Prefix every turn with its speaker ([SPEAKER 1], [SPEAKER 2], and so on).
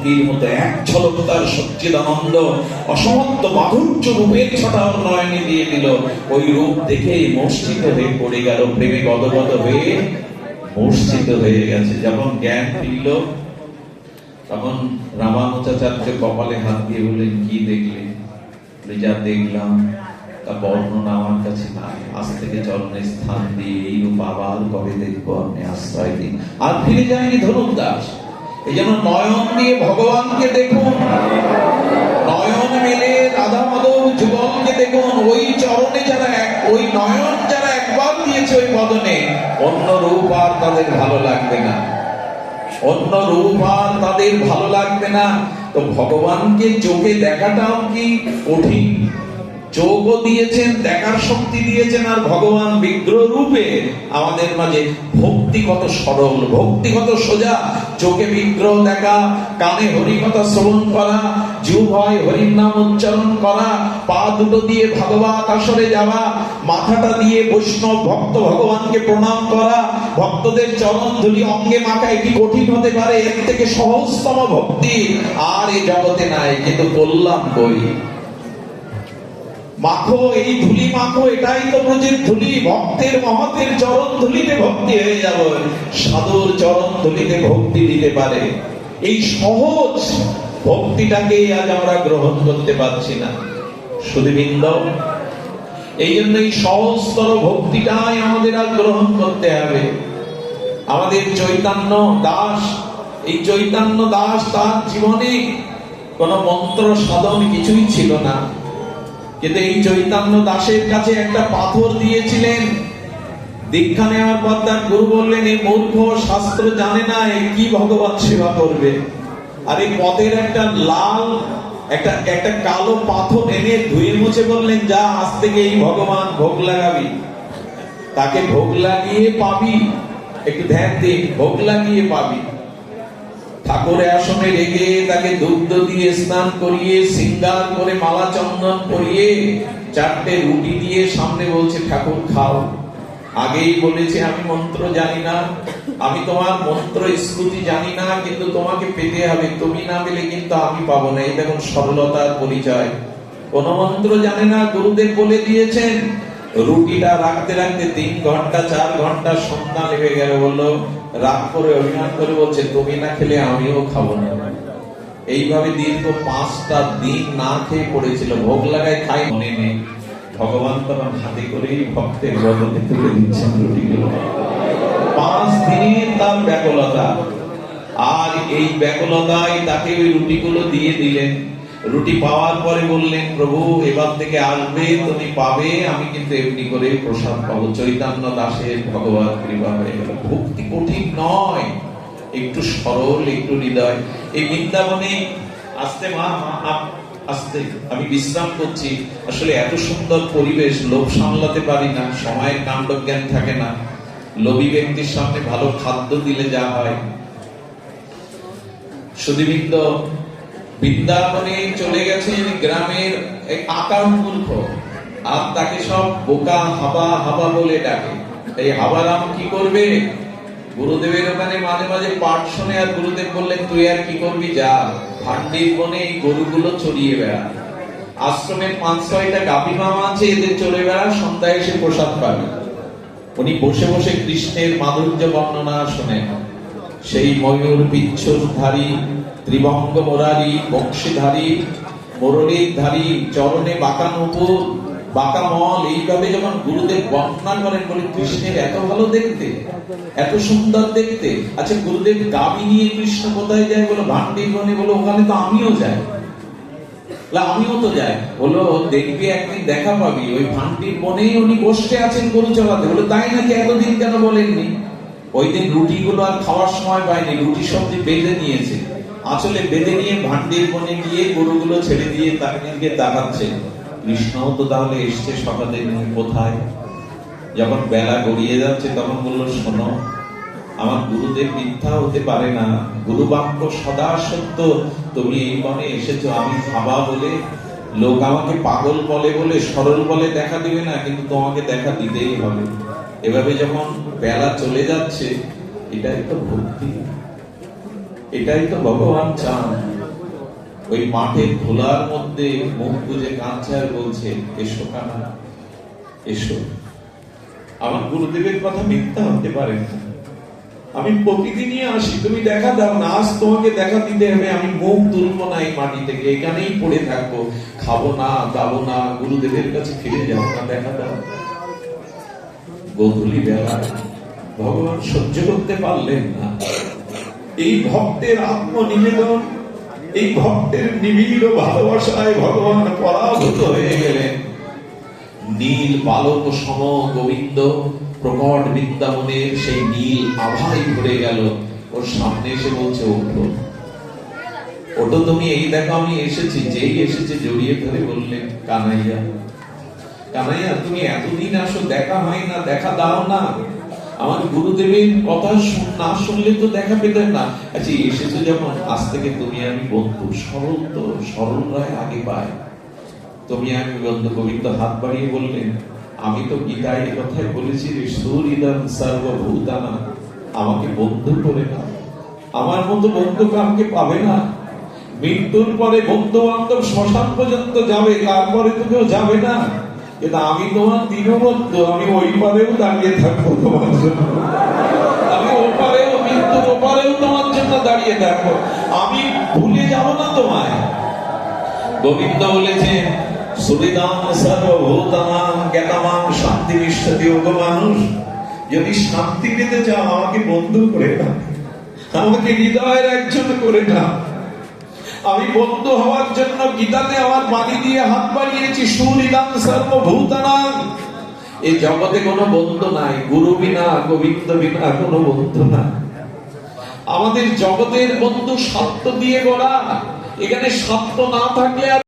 [SPEAKER 1] গঙ্গীর মতো এক ঝলক তার সচ্চিদানন্দ অসমাপ্ত মাধুর্য রূপের ছটা নয়নে দিয়ে দিল। ওই রূপ দেখে মূর্ছিত হয়ে পড়ে গেল, প্রেমে গদগদ হয়ে মূর্ছিত হয়ে গেছে। যখন জ্ঞান ফিরল তখন রামানুজাচার্য কপালে হাত দিয়ে বললেন, কি দেখলে? যা দেখলাম তা বর্ণনা আমার কাছে নাই, আজ থেকে চরণে স্থান দিয়ে এই রূপ আবার কবে দেখবো, আপনি আশ্রয় দিন। আর ফিরে যায়নি ধনুর্দাস। এই জন্য নয়ন দিয়ে ভগবানকে দেখুন, নয়ন মেলে রাধা মাধব যুগলকে দেখুন। ওই চরণে যারা ওই নয়ন যারা একবার দিয়েছে ওই বদনে, অন্য রূপ আর তাদের ভালো লাগবে না, অন্য রূপ আর তাদের ভালো লাগবে না। তো ভগবানকে চোখে দেখাটাও কি কঠিন? চোখও দিয়েছেন, দেখার শক্তি দিয়েছেন, আর ভগবান বিগ্রহ রূপে আমাদের মাঝে। ভক্তি কত সরল, ভক্তি কত সোজা। চোখে বিগ্রহ দেখা, কানে হরিকথা শ্রবণ করা, জিহ্বায় হরির নাম উচ্চারণ করা, পা দুটো দিয়ে ভাগবত আসরে যাওয়া, মাথাটা দিয়ে বৈষ্ণব ভক্ত ভগবানকে প্রণাম করা, ভক্তদের চরণ ধুলি অঙ্গে মাখা, এটি কঠিন হতে পারে। এর থেকে সহজতম ভক্তি আর এই জগতে নাই। কিন্তু বললাম কই, মাখো এই ধুলি মাখো, এটাই তো ব্রজের ধুলি। ভক্তের মহতের চরণ ধুলিতে ভক্তি হয়ে যাব, সাধুর চরণ ধুলিতে ভক্তি দিতে পারে। এই সহজ ভক্তিটাকে আজ আমরা গ্রহণ করতে পারছি না সুধীবৃন্দ। এই জন্য এই সহজতর ভক্তিটাই আমাদের আজ গ্রহণ করতে হবে। আমাদের চৈতন্য দাস, এই চৈতন্য দাস তার জীবনে কোন মন্ত্র সাধন কিছুই ছিল না, কিন্তু এই চৈতন্য দাসের কাছে একটা পাথর দিয়েছিলেন। দীক্ষা নেওয়ার পর তার গুরু বললেন, এই মূর্খ শাস্ত্র জানে না, কি ভগবত সেবা করবে। আর এই পথের একটা লাল একটা কালো পাথর এনে ধুয়ে মুছে বললেন, যা আজ থেকে এই ভগবান ভোগ লাগাবি, তাকে ভোগ লাগিয়ে পাবি। একটু ধ্যান দিন, ভোগ লাগিয়ে পাবি। ঠাকুরের আসনে রেখে তাকে দুগ্ধ দিয়ে স্নান করিয়ে সিঙ্গার করে মালা চন্দন করিয়ে 4টে রুটি দিয়ে সামনে বলছে, ঠাকুর খাও। আগেই বলেছে, আমি মন্ত্র জানি না, আমি তোমার মন্ত্র স্তুতি জানি না, কিন্তু তোমাকে পেতে হবে, তুমি না পেলে কিন্তু আমি পাবো না। এই দেখুন সরলতার পরিচয়। কোন মন্ত্র জানে না, গুরুদেব বলে দিয়েছেন। রুটিটা রাখতে রাখতে 3 ঘন্টা 4 ঘন্টা সন্ধ্যা লেগে গেল। বললো, রাগ করে অভিমান করে বলছে, তুমি না খেলে আমিও খাবো না। এইভাবে দীর্ঘ 5টা দিন না খেয়ে পড়েছিল। ভোগ লাগায় খাই মনে নেই, ভগবান তখন হাতে করেই ভক্তের বদলে তুলে দিচ্ছেন রুটিগুলো। 5 দিনের তার ব্যাকুলতা, আর এই ব্যাকুলতায় তাকে ওই রুটিগুলো দিয়ে দিলেন। রুটি পাওয়ার পরে বললেন, প্রভু এবার থেকে আসবে, তুমি পাবে, আমি কিন্তু এমনি করে প্রসাদ পাবো। চৈতন্য দাসের ভগবত কৃপা হয়ে গেল। ভক্তি কঠিন নয়, একটু সরল, একটু হৃদয়। এই বৃন্দাবনে আসতে আসতে আমি বিশ্রাম করছি। আসলে এত সুন্দর পরিবেশ, লোভ সামলাতে পারি না, সময়ের কাণ্ডজ্ঞান থাকে না। লোভী ব্যক্তির সামনে ভালো খাদ্য দিলে যা হয়। সুধীবৃন্দ, বৃন্দাবনে চলে গেছেন গ্রামের এক আকার মূর্খ, আর তাকে সব বোকা হাবা হাবা বলে ডাকে। এই হাবারাম কি করবে? গুরুদেবের ওখানে মাঝে মাঝে পাঠ শুনে, আর গুরুদেব বললেন, তুই আর কি করবি, যা ভান্ডির বনে এই গরুগুলো চড়িয়ে বেড়া। আশ্রমের 5-6টা গাভী মামা আছে, এদের চলে বেড়া, সন্ধ্যায় এসে প্রসাদ পাবে। উনি বসে বসে কৃষ্ণের মাধুর্য বর্ণনা শোনেন। সেই ময়ূর পিচ্ছুধারী, ত্রিভঙ্গ মুরারি, বংশীধারী, মুরলীর ধারী, চরণে বাঁকা নুপুর, বাঁকা মল, এইভাবে যখন গুরুদেব বর্ণনা করেন, বলে কৃষ্ণের এত ভালো দেখতে, এত সুন্দর দেখতে। আচ্ছা, গুরুদেব গাভী নিয়ে কৃষ্ণ কোথায় যায়? বলো ভান্ডির বনে। বলো ওখানে তো আমিও যাই। আমিও তো যাই। বলো দেখবি, একদিন দেখা পাবি, ওই ভান্ডির বনেই উনি বসে আছেন গরু চড়াতে। বলে তাই নাকি? এতদিন কেন বলেননি? ওই দিন রুটিগুলো আর খাওয়ার সময় পায়নি, রুটি সবজি বেঁধে নিয়েছে, আসলে বেঁধে নিয়ে ভান্ডির বনে গিয়ে গরুগুলো ছেড়ে দিয়ে তাকে দিকে তাকাচ্ছে। কৃষ্ণ তো তাহলে এসছে সকালে, কোথায়? যখন বেলা গড়িয়ে যাচ্ছে তখন বললো, শোনো, আমার গুরুদেব মিথ্যা হতে পারে না, গুরু বাক্য সদা সত্য। তুমি এই বনে এসেছো, আমি ভাবা বলে, লোক আমাকে পাগল বলে বলে, সরল বলে দেখা দিবে না, কিন্তু তোমাকে দেখা দিতেই হবে। এভাবে যখন বেলা চলে যাচ্ছে, এটাই তো ভক্তি, এটাই তো ভগবান চান। ওই মাঠের ধুলার মধ্যে মুখ বুজে কাঁদছে আর বলছে, এসো কানা এসো। আমার গুরুদেবের কথা মিথ্যা হতে পারে না, আমি প্রতিদিনই আসি, তুমি দেখা দাও না, আজ তোমাকে দেখা দিতে হবে, আমি মুখ তুলবো না এই মাটি থেকে, এখানেই পড়ে থাকবো, খাবো না দাবো না, গুরুদেবের কাছে ফিরে যাবো না, দেখা দাও। গোধূলি বেলা ভগবান সহ্য করতে পারলেন না, এই ভক্তের আত্মনিবেদন, এই ভক্তের নিবিড় ভালোবাসায় ভগবান পরাভূত হয়ে গেলেন। নীল বালক সম গোবিন্দ প্রকট বৃন্দাবনের সেই নীল আভায় ভরে গেল। ওর সামনে এসে বলছে, ওঠো ওঠো তুমি, এই দেখো আমি এসেছি। যেই এসেছে জড়িয়ে ধরে বললেন, কানাইয়া কানাইয়া তুমি এতদিন আসো, দেখা হয় না, দেখা দাও না, আমার গুরুদেবের কথা না শুনলে তো দেখা পেতেন না। আচ্ছা এসেছো যখন, আজ থেকে তুমি আমি বন্ধু। সরল তো, সরল রায় আগে পায়, তুমি আমি বন্ধু। গোবিন্দ হাত বাড়িয়ে বললেন, আমি তো গীতায় এই কথাই বলেছি, সুহৃদং সর্বভূতানা, আমাকে বন্ধু করে না, আমার মতো বন্ধু কাউকে পাবে না। মৃত্যুর পরে বন্ধু বান্ধব শ্মশান পর্যন্ত যাবে, তারপরে তো কেউ যাবে না, কিন্তু আমি তোমার দীনবন্ধু, আমি ওই পারেও দাঁড়িয়ে থাকবো তোমার জন্য, আমি ওই পারেও, মৃত্যুর ওপারেও তোমার জন্য দাঁড়িয়ে থাকবো, আমি ভুলে যাব না তোমায়। গোবিন্দ বলেছেন, সুহৃদং সর্বভূতানাং জ্ঞাতামাং শান্তি বিশ্বতি। ওগো মানুষ, যদি শান্তি পেতে চাও আমাকে বন্ধু করে না, আমাকে হৃদয়ের একজন করে না। আমি বন্ধু হওয়ার জন্য গীতাতে আমার বাণী দিয়ে হাত বাড়িয়েছি, সুহৃদং সর্বভূতানাং। এই জগতে কোনো বন্ধু নাই, গুরু বিনা গোবিন্দ বিনা কোনো বন্ধু না। আমাদের জগতের বন্ধু স্বার্থ দিয়ে গড়া, এখানে স্বার্থ না থাকলে